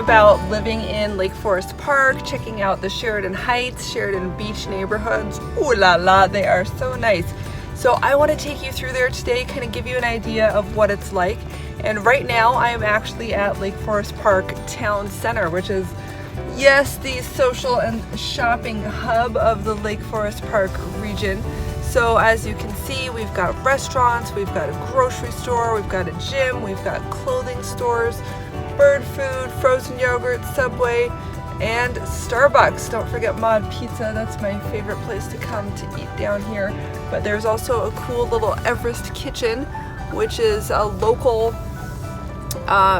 about living in Lake Forest Park, checking out the Sheridan Heights, Sheridan Beach neighborhoods. Ooh la la, they are so nice. So I want to take you through there today, kind of give you an idea of what it's like. And right now I am actually at Lake Forest Park Town Center, which is, yes, the social and shopping hub of the Lake Forest Park region. So as you can see, we've got restaurants, we've got a grocery store, we've got a gym, we've got clothing stores, bird food, frozen yogurt, Subway, and Starbucks. Don't forget Mod Pizza, that's my favorite place to come to eat down here. But there's also a cool little Everest Kitchen, which is a local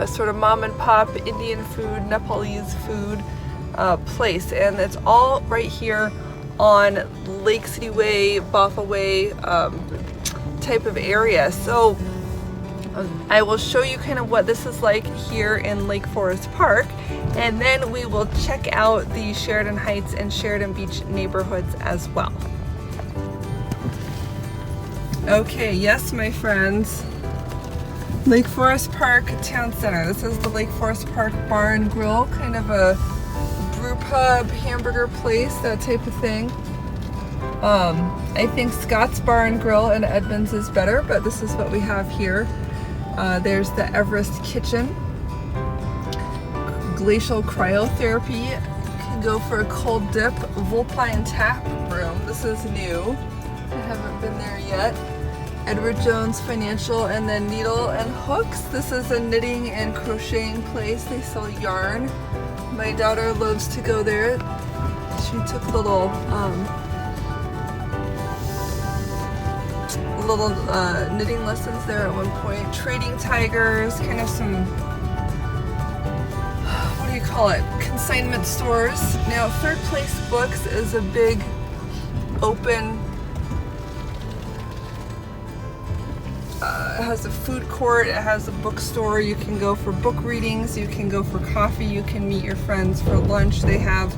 sort of mom and pop Indian food, Nepalese food place. And it's all right here on Lake City Way, Bothell Way type of area. So I will show you kind of what this is like here in Lake Forest Park, and then we will check out the Sheridan Heights and Sheridan Beach neighborhoods as well. Okay, yes, my friends, Lake Forest Park Town Center. This is the Lake Forest Park Bar and Grill, kind of a brew pub, hamburger place, that type of thing. I think Scott's Bar and Grill in Edmonds is better, but this is what we have here. There's the Everest Kitchen, glacial cryotherapy. You can go for a cold dip. Vulpine Tap Room. This is new. I haven't been there yet. Edward Jones Financial, and then Needle and Hooks. This is a knitting and crocheting place. They sell yarn. My daughter loves to go there. She took little knitting lessons there at one point. Trading Tigers, kind of some, what do you call it, consignment stores. Now Third Place Books is a big open, it has a food court, it has a bookstore. You can go for book readings, you can go for coffee, you can meet your friends for lunch. They have,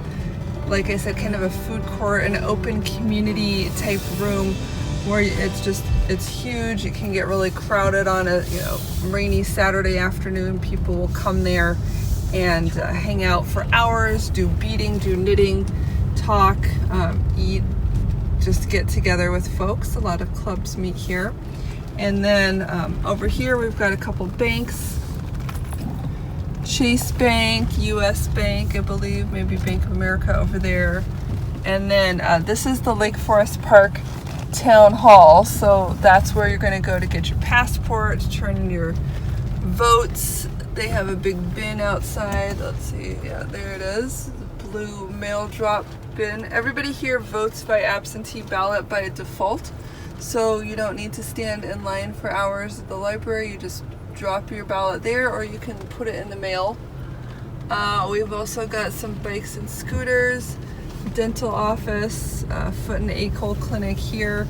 like I said, kind of a food court, an open community type room where it's huge. It can get really crowded on a rainy Saturday afternoon. People will come there and hang out for hours, do beading, do knitting, talk, eat, just get together with folks. A lot of clubs meet here. And then over here we've got a couple banks. Chase Bank, US Bank, I believe, maybe Bank of America over there. And then this is the Lake Forest Park Town Hall, so that's where you're going to go to get your passport, to turn in your votes. They have a big bin outside. Let's see, yeah, there it is, the blue mail drop bin. Everybody here votes by absentee ballot by default, so you don't need to stand in line for hours at the library. You just drop your ballot there, or you can put it in the mail. We've also got some bikes and scooters, dental office, foot and ankle clinic here.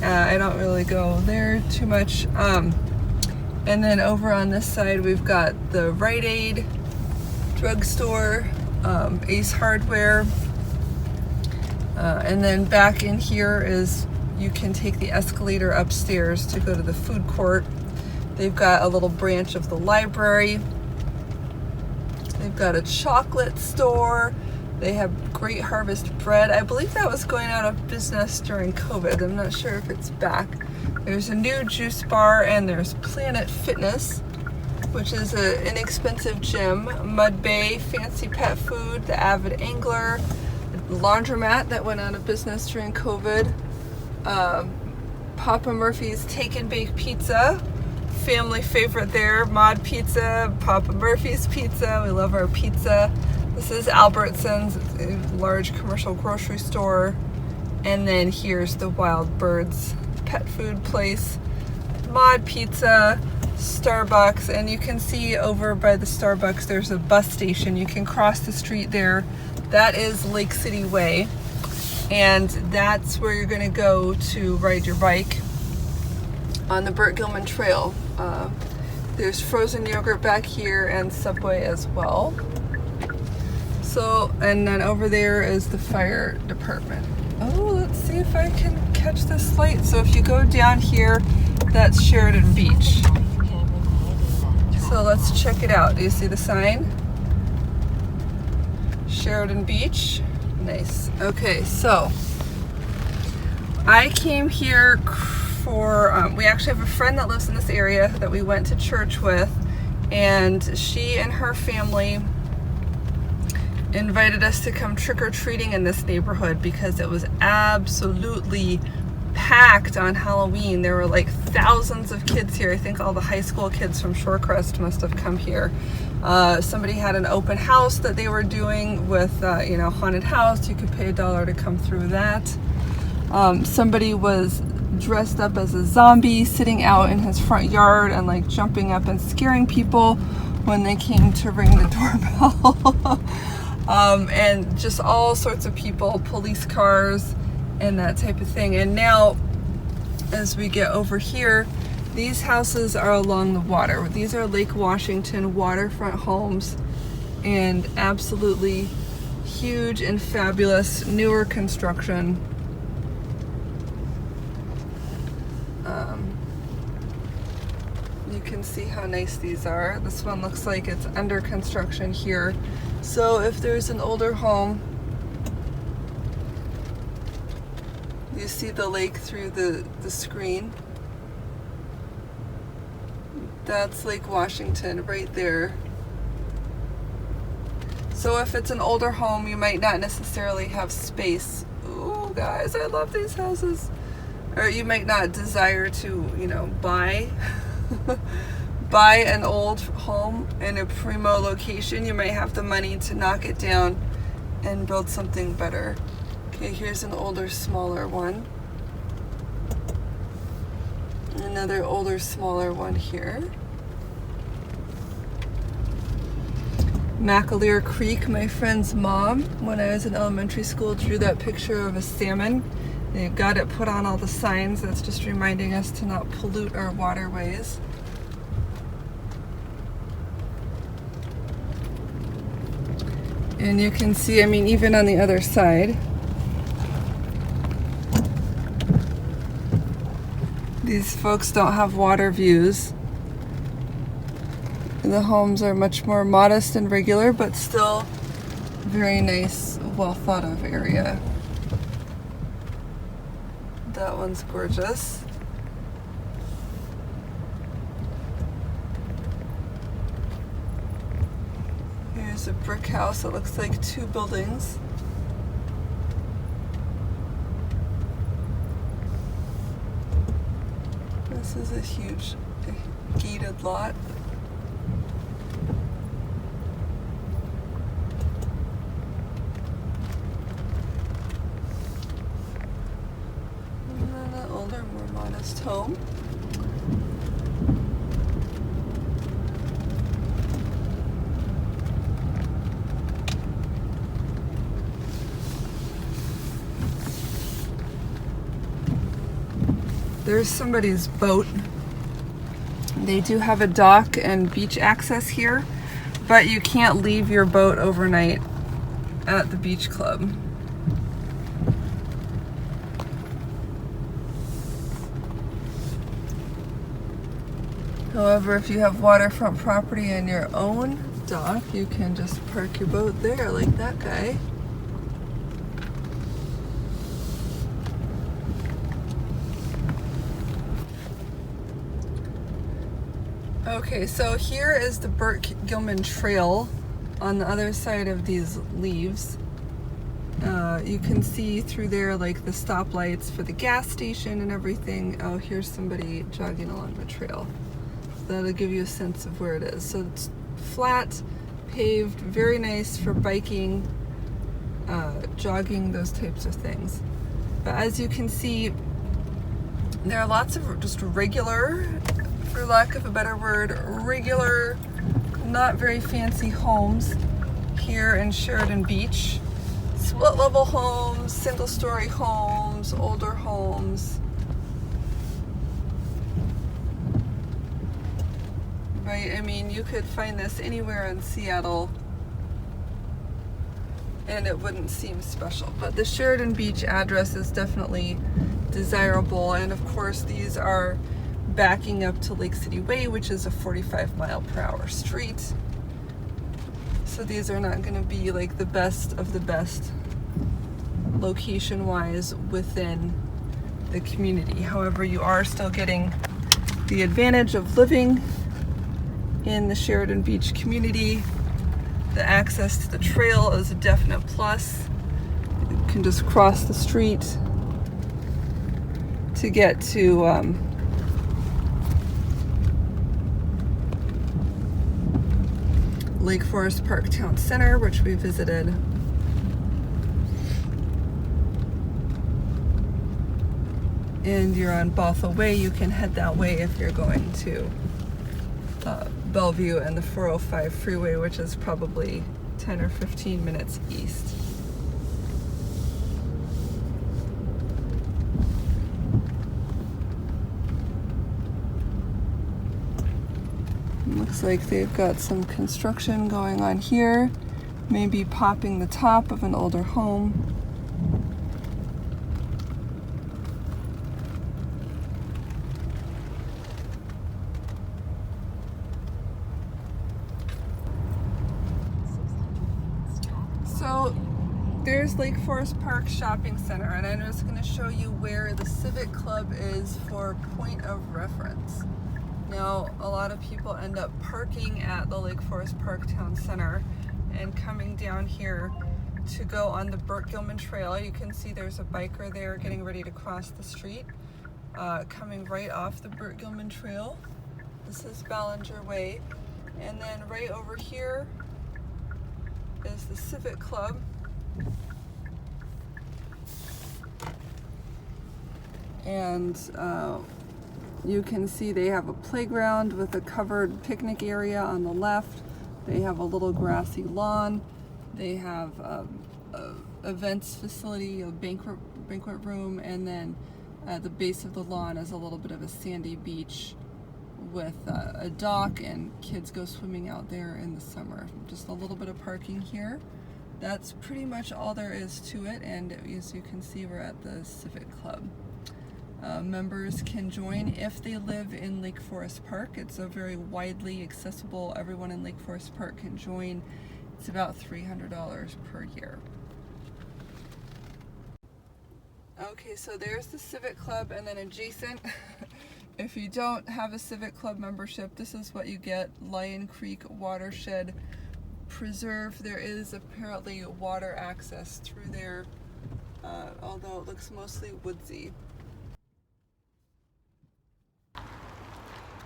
I don't really go there too much. And then over on this side we've got the Rite Aid drugstore, Ace Hardware, and then back in here is, you can take the escalator upstairs to go to the food court. They've got a little branch of the library. They've got a chocolate store. They have Great Harvest bread. I believe that was going out of business during COVID. I'm not sure if it's back. There's a new juice bar, and there's Planet Fitness, which is an inexpensive gym. Mud Bay, fancy pet food, the Avid Angler, the laundromat that went out of business during COVID. Papa Murphy's Take and Bake Pizza, family favorite there. Mod Pizza, Papa Murphy's Pizza, we love our pizza. This is Albertsons, a large commercial grocery store. And then here's the Wild Birds pet food place, Mod Pizza, Starbucks, and you can see over by the Starbucks there's a bus station. You can cross the street there. That is Lake City Way, and that's where you're going to go to ride your bike on the Burk-Gilman Trail. There's frozen yogurt back here and Subway as well. So, and then over there is the fire department. Oh, let's see if I can catch this light. So if you go down here, that's Sheridan Beach. So let's check it out. Do you see the sign? Sheridan Beach. Nice. Okay, so I came here for, we actually have a friend that lives in this area that we went to church with, and she and her family invited us to come trick-or-treating in this neighborhood because it was absolutely packed on Halloween. There were like thousands of kids here. I think all the high school kids from Shorecrest must have come here. Somebody had an open house that they were doing with, you know, haunted house. You could pay $1 to come through that. Somebody was dressed up as a zombie sitting out in his front yard and like jumping up and scaring people when they came to ring the doorbell. And just all sorts of people, police cars and that type of thing. And now as we get over here, these houses are along the water. These are Lake Washington waterfront homes, and absolutely huge and fabulous newer construction. You can see how nice these are. This one looks like it's under construction here. So if there's an older home, you see the lake through the screen. That's Lake Washington right there. So if it's an older home, you might not necessarily have space. Ooh, guys, I love these houses. Or you might not desire to, you know, buy an old home in a primo location. You might have the money to knock it down and build something better. Okay, here's an older, smaller one. Another older, smaller one here. McAleer Creek, my friend's mom, when I was in elementary school, drew that picture of a salmon. They got it put on all the signs. That's just reminding us to not pollute our waterways. And you can see, I mean, even on the other side, these folks don't have water views. The homes are much more modest and regular, but still very nice, well thought of area. That one's gorgeous. Here's a brick house that looks like 2 buildings. This is a huge gated lot. And then an older, more modest home. There's somebody's boat. They do have a dock and beach access here, but you can't leave your boat overnight at the beach club. However, if you have waterfront property and your own dock, you can just park your boat there like that guy. Okay, so here is the Burk-Gilman Trail on the other side of these leaves. You can see through there like the stoplights for the gas station and everything. Oh, here's somebody jogging along the trail. That'll give you a sense of where it is. So it's flat, paved, very nice for biking, jogging, those types of things. But as you can see, there are lots of just regular, for lack of a better word, regular, not very fancy homes here in Sheridan Beach. Split level homes, single story homes, older homes. Right, I mean, you could find this anywhere in Seattle and it wouldn't seem special. But the Sheridan Beach address is definitely desirable, and of course these are backing up to Lake City Way, which is a 45 mile per hour street. So these are not going to be like the best of the best location-wise within the community. However, you are still getting the advantage of living in the Sheridan Beach community. The access to the trail is a definite plus. You can just cross the street to get to Lake Forest Park Town Center, which we visited. And you're on Bothell Way. You can head that way if you're going to Bellevue and the 405 freeway, which is probably 10 or 15 minutes east. Looks like they've got some construction going on here, maybe popping the top of an older home. So there's Lake Forest Park Shopping Center, and I'm just going to show you where the Civic Club is for point of reference. Now, a lot of people end up parking at the Lake Forest Park Town Center and coming down here to go on the Burk-Gilman Trail. You can see there's a biker there getting ready to cross the street, coming right off the Burk-Gilman Trail. This is Ballinger Way. And then right over here is the Civic Club. And you can see they have a playground with a covered picnic area on the left. They have a little grassy lawn. They have a events facility, a banquet room, and then at the base of the lawn is a little bit of a sandy beach with a dock, and kids go swimming out there in the summer. Just a little bit of parking here. That's pretty much all there is to it, and as you can see, we're at the Civic Club. Members can join if they live in Lake Forest Park. It's a very widely accessible, everyone in Lake Forest Park can join. It's about $300 per year. Okay, so there's the Civic Club, and then adjacent, if you don't have a Civic Club membership, this is what you get. Lion Creek Watershed Preserve. There is apparently water access through there, although it looks mostly woodsy.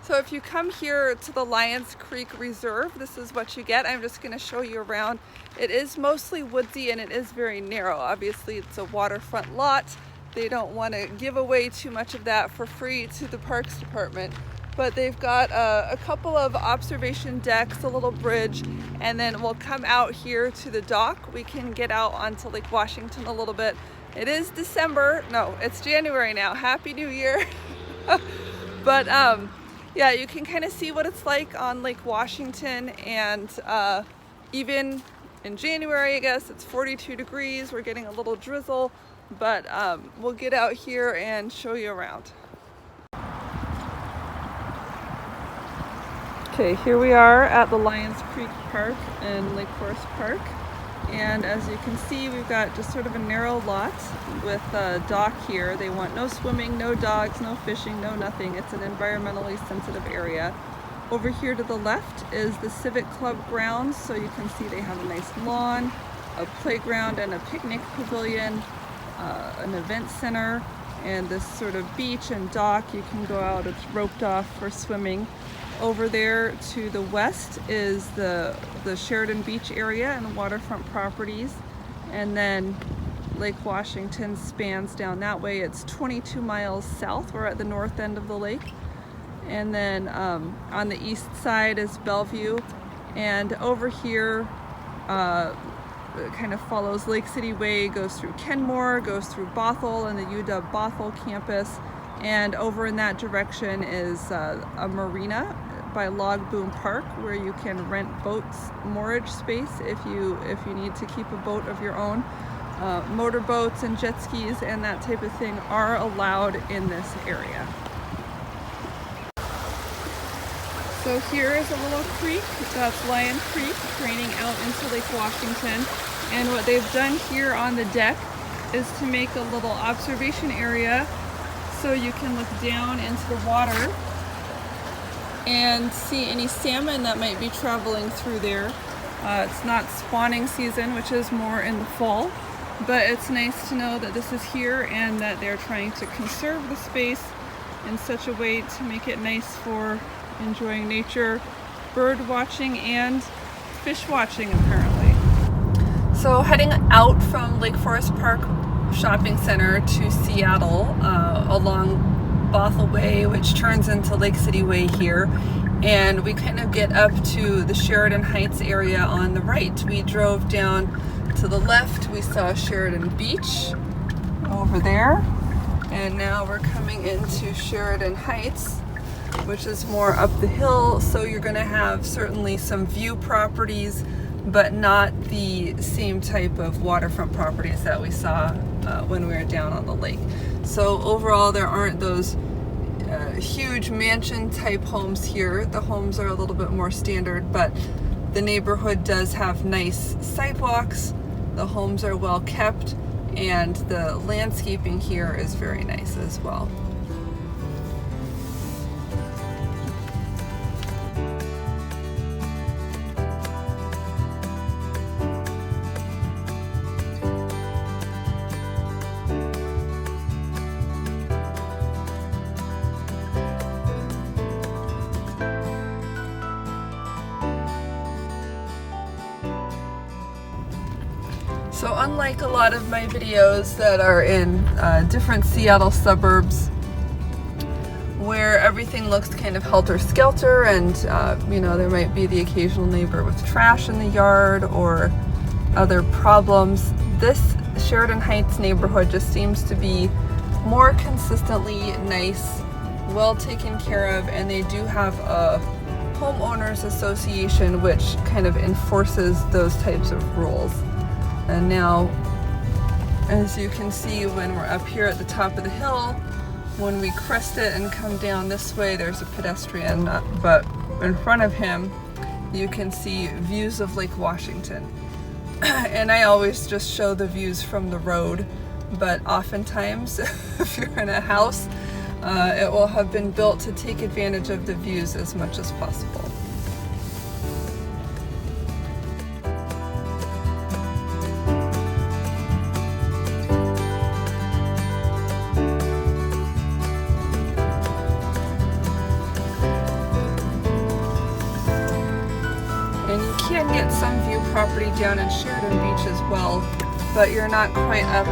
So if you come here to the Lions Creek Reserve, this is what you get. I'm just going to show you around. It is mostly woodsy and it is very narrow. Obviously, it's a waterfront lot. They don't want to give away too much of that for free to the Parks Department. But they've got a couple of observation decks, a little bridge, and then we'll come out here to the dock. We can get out onto Lake Washington a little bit. It is December. No, it's January now. Happy New Year. But yeah, you can kind of see what it's like on Lake Washington, and even in January, I guess, it's 42 degrees. We're getting a little drizzle, but we'll get out here and show you around. Okay, here we are at the Lions Creek Park in Lake Forest Park, and as you can see, we've got just sort of a narrow lot with a dock here. They want no swimming, no dogs, no fishing, no nothing. It's an environmentally sensitive area. Over here to the left is the Civic Club grounds, so you can see they have a nice lawn, a playground and a picnic pavilion, an event center, and this sort of beach and dock. You can go out, it's roped off for swimming. Over there to the west is the Sheridan Beach area and waterfront properties, and then Lake Washington spans down that way. It's 22 miles south. We're at the north end of the lake, and then on the east side is Bellevue, and over here it kind of follows Lake City Way, goes through Kenmore, goes through Bothell and the UW Bothell campus, and over in that direction is a marina by Log Boom Park, where you can rent boats, moorage space if you need to keep a boat of your own. Motorboats and jet skis and that type of thing are allowed in this area. So here is a little creek, that's Lion Creek, draining out into Lake Washington. And what they've done here on the deck is to make a little observation area so you can look down into the water and see any salmon that might be traveling through there. It's not spawning season, which is more in the fall, but it's nice to know that this is here and that they're trying to conserve the space in such a way to make it nice for enjoying nature, bird watching, and fish watching apparently. So heading out from Lake Forest Park Shopping Center to Seattle along Bothell Way, which turns into Lake City Way here, and we kind of get up to the Sheridan Heights area on the right. We drove down to the left, we saw Sheridan Beach over there, and now we're coming into Sheridan Heights, which is more up the hill. So you're going to have certainly some view properties, but not the same type of waterfront properties that we saw when we were down on the lake. So overall, there aren't those huge mansion type homes here. The homes are a little bit more standard, but the neighborhood does have nice sidewalks. The homes are well kept, and the landscaping here is very nice as well. So unlike a lot of my videos that are in different Seattle suburbs where everything looks kind of helter-skelter and you know, there might be the occasional neighbor with trash in the yard or other problems, this Sheridan Heights neighborhood just seems to be more consistently nice, well taken care of, and they do have a homeowners association which kind of enforces those types of rules. And now, as you can see, when we're up here at the top of the hill, when we crest it and come down this way, there's a pedestrian, but in front of him, you can see views of Lake Washington. And I always just show the views from the road, but oftentimes, if you're in a house, it will have been built to take advantage of the views as much as possible. And you can get some view property down in Sheridan Beach as well, but you're not quite up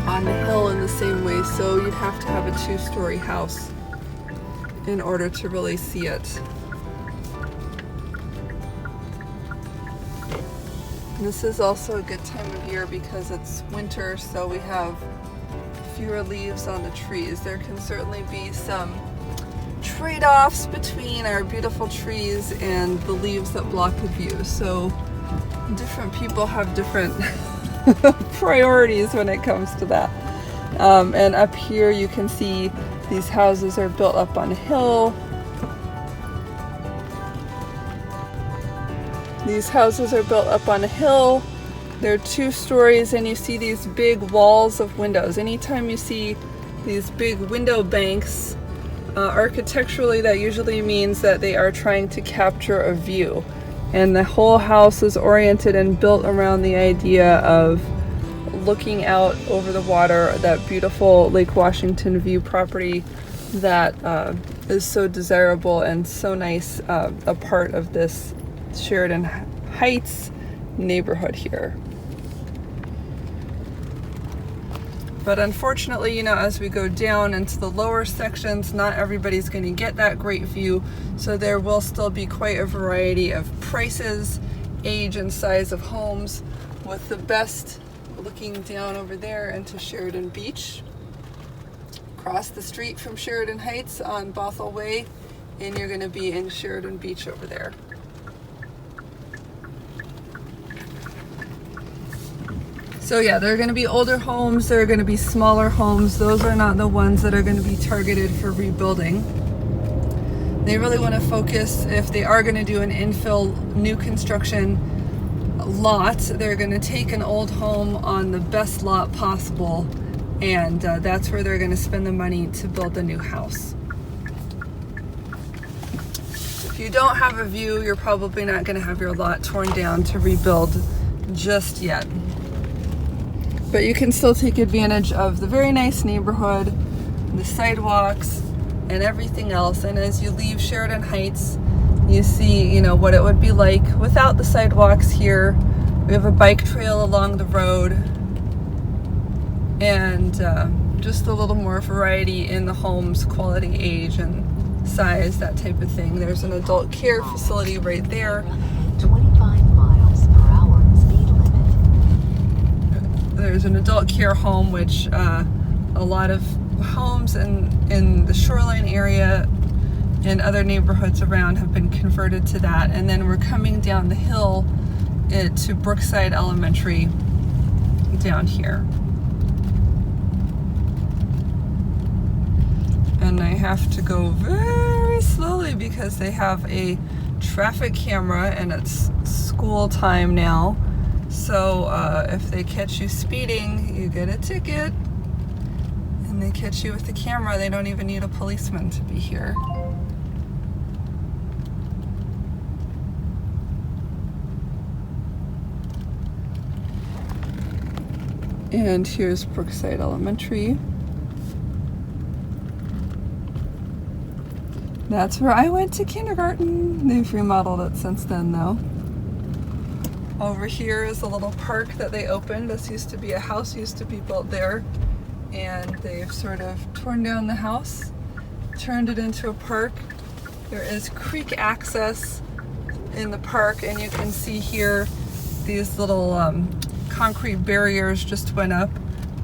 on the hill in the same way, so you'd have to have a two-story house in order to really see it. And this is also a good time of year because it's winter, so we have fewer leaves on the trees. There can certainly be some trade-offs between our beautiful trees and the leaves that block the view. So different people have different priorities when it comes to that. And up here you can see these houses are built up on a hill. These houses are built up on a hill. They're 2 stories, and you see these big walls of windows. Anytime you see these big window banks, architecturally, that usually means that they are trying to capture a view. And the whole house is oriented and built around the idea of looking out over the water, that beautiful Lake Washington view property that is so desirable and so nice, a part of this Sheridan Heights neighborhood here. But unfortunately, you know, as we go down into the lower sections, not everybody's going to get that great view. So there will still be quite a variety of prices, age, and size of homes, with the best looking down over there into Sheridan Beach. Across the street from Sheridan Heights on Bothell Way, and you're going to be in Sheridan Beach over there. So yeah, there are going to be older homes, there are going to be smaller homes. Those are not the ones that are going to be targeted for rebuilding. They really want to focus, if they are going to do an infill new construction lot, they're going to take an old home on the best lot possible, and that's where they're going to spend the money to build the new house. If you don't have a view, you're probably not going to have your lot torn down to rebuild just yet. But you can still take advantage of the very nice neighborhood, the sidewalks, and everything else. And as you leave Sheridan Heights, you see, what it would be like without the sidewalks here. We have a bike trail along the road, and just a little more variety in the homes, quality, age, and size, that type of thing. There's an adult care facility right there. 25 miles per hour speed limit. There's an adult care home, which a lot of homes in the shoreline area and other neighborhoods around have been converted to that. And then we're coming down the hill to Brookside Elementary down here. And I have to go very slowly because they have a traffic camera and it's school time now. So if they catch you speeding, you get a ticket. And they catch you with the camera, they don't even need a policeman to be here. And here's Brookside Elementary. That's where I went to kindergarten. They've remodeled it since then though. Over here is a little park that they opened. This used to be a house, used to be built there. And they've sort of torn down the house, turned it into a park. There is creek access in the park, and you can see here these little concrete barriers just went up.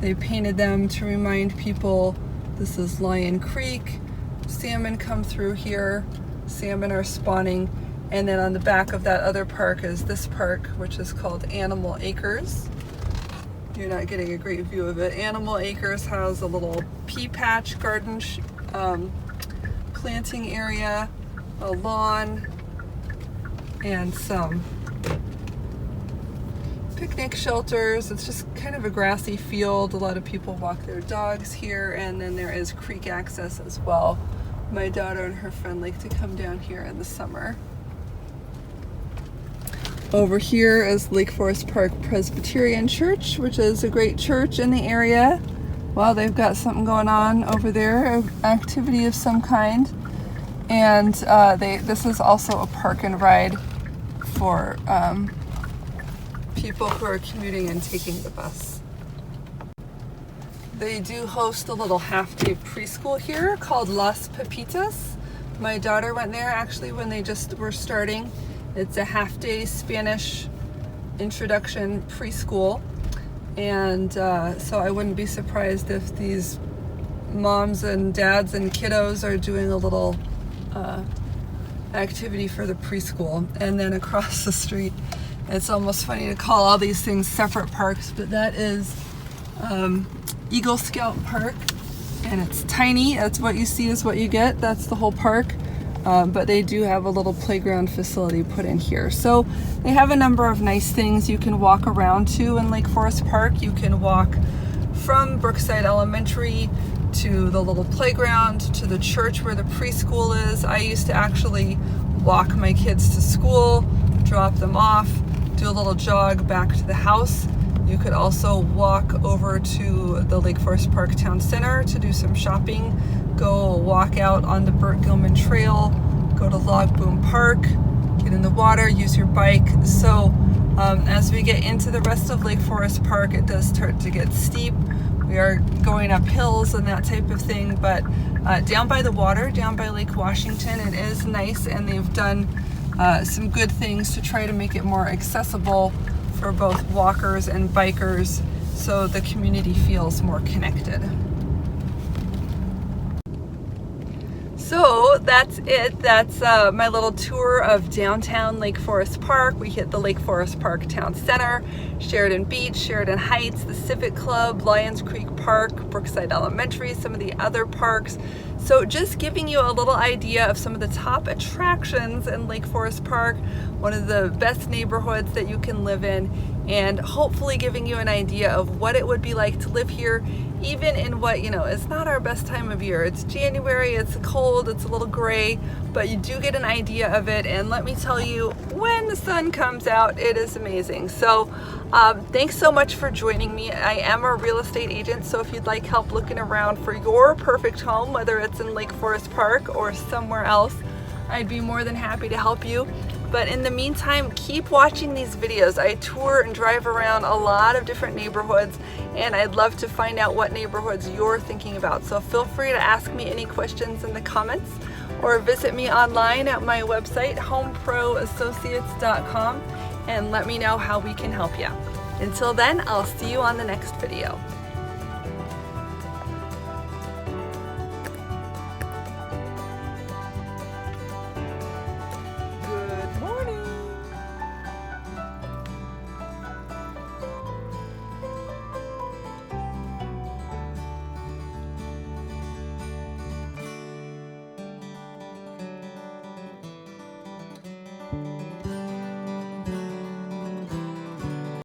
They painted them to remind people this is Lion Creek. Salmon come through here. Salmon are spawning. And then on the back of that other park is this park, which is called Animal Acres. You're not getting a great view of it. Animal Acres has a little pea patch garden planting area, a lawn, and some picnic shelters. It's just kind of a grassy field. A lot of people walk their dogs here, and then there is creek access as well. My daughter and her friend like to come down here in the summer. Over here is Lake Forest Park Presbyterian Church, which is a great church in the area. Well, they've got something going on over there, an activity of some kind. And this is also a park and ride for people who are commuting and taking the bus. They do host a little half-day preschool here called Las Pepitas. My daughter went there actually when they just were starting. It's a half-day Spanish introduction preschool, and so I wouldn't be surprised if these moms and dads and kiddos are doing a little activity for the preschool. And then across the street, it's almost funny to call all these things separate parks, but that is Eagle Scout Park, and it's tiny. That's what you see is what you get. That's the whole park. But they do have a little playground facility put in here. So they have a number of nice things you can walk around to in Lake Forest Park. You can walk from Brookside Elementary to the little playground, to the church where the preschool is. I used to actually walk my kids to school, drop them off, do a little jog back to the house. You could also walk over to the Lake Forest Park Town Center to do some shopping, go walk out on the Burk-Gilman Trail, go to Log Boom Park, get in the water, use your bike. So as we get into the rest of Lake Forest Park, it does start to get steep. We are going up hills and that type of thing, but down by the water, down by Lake Washington, it is nice, and they've done some good things to try to make it more accessible for both walkers and bikers, so the community feels more connected. So that's it. That's my little tour of downtown Lake Forest Park. We hit the Lake Forest Park Town Center, Sheridan Beach, Sheridan Heights, the Civic Club, Lions Creek Park, Brookside Elementary, some of the other parks. So just giving you a little idea of some of the top attractions in Lake Forest Park, one of the best neighborhoods that you can live in, and hopefully giving you an idea of what it would be like to live here, even in what, you know, is not our best time of year. It's January, it's cold, it's a little gray, but you do get an idea of it. And let me tell you, when the sun comes out, it is amazing. So thanks so much for joining me. I am a real estate agent, so if you'd like help looking around for your perfect home, whether it's in Lake Forest Park or somewhere else, I'd be more than happy to help you. But in the meantime, keep watching these videos. I tour and drive around a lot of different neighborhoods, and I'd love to find out what neighborhoods you're thinking about. So feel free to ask me any questions in the comments, or visit me online at my website, homeproassociates.com, and let me know how we can help you. Until then, I'll see you on the next video.